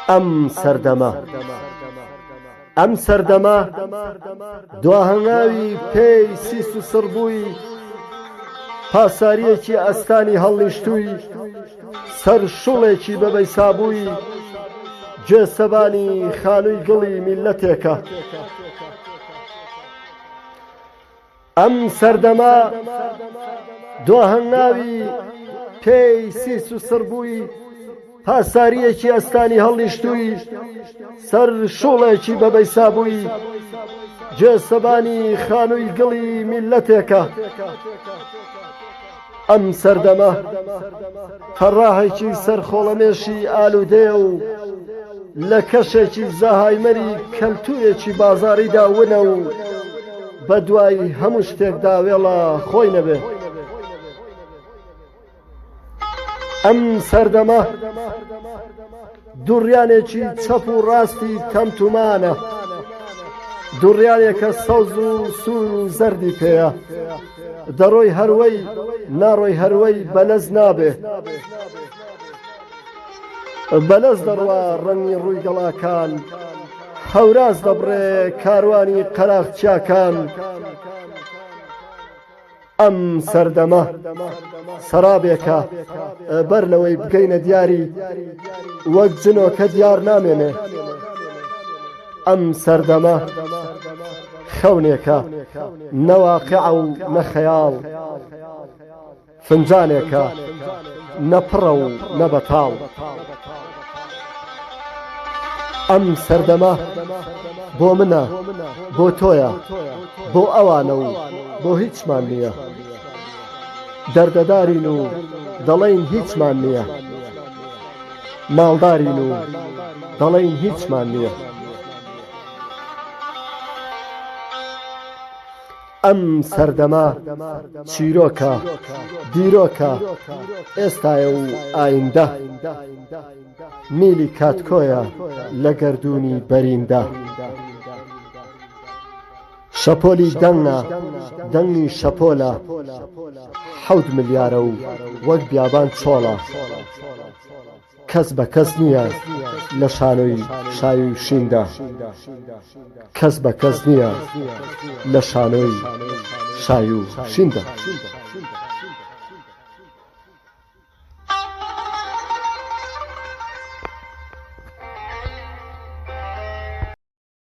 ئەم سەردەمە دواهەنگاوی پێی سیس و سڕبووی پاساریەکی ئەستانی هەڵنیشتووی سەر شوڵێکی بەبەی سابووی جێسەبانی خانووی گڵی میلەتێکە. ئەم سەردەمە دواهەنگاوی پێی سیس و سڕبووی پاساریەکی ئەستانی هەڵنیشتووی سەر شوڵێکی بەبەی سابووی جێسەبانی خانووی گڵی میلەتێکە. ئەم سەردەمە فەڕاحێکی سەرخۆڵەمێشی ئالوودەیە و لە کەشێکی زەهایمەری کەلتورێکی بازاڕیدا ونە و بە دوای هەموو شتێکدا وێڵە خۆی نەبێ. ئەم سەردەمە دوڕیانێکی چەپ و ڕاستی تەمتومانە، دوڕیانێکە سەوز و سوور و زەردی پێیە، دەڕۆی هەروەی ناڕۆی هەروەی بەلەز نابێ. بەلەز دەڕوا ڕەنگی ڕووی گەڵاکان، هەوراز دەبڕێ کاروانی قەراغچیاکان. ئەم سەردەمە سەرابێکە بەر لەوەی بگەینە دیاری وەک جنۆکە دیار نامێنێ. ئەم سەردەمە خەونێکە نەواقیع و نەخەیاڵ، فنجانێکە نەپڕە و نەبەتاڵ. ئەم سەردەمە بۆ منە، بۆ تۆیە، بۆ ئەوانە و بۆ هیچمان نییە. دەردەدارین و دەڵێین هیچمان نییە، ماڵدارین و دەڵێین هیچمان نییە. ئەم سەردەمە چیرۆکە، دیرۆکە، ئێستایە و ئایندە، میلی کاتکۆیە لە گەردوونی بەریندە. شەپۆلی دەنگە، دەنگی شەپۆلە، 7 ملیارە و وەک بیابان چۆڵە. کەس بە کەس نییە لە شانۆی شای و شیندا، کەس بە کەس نییە لە شانۆی شای و شیندا.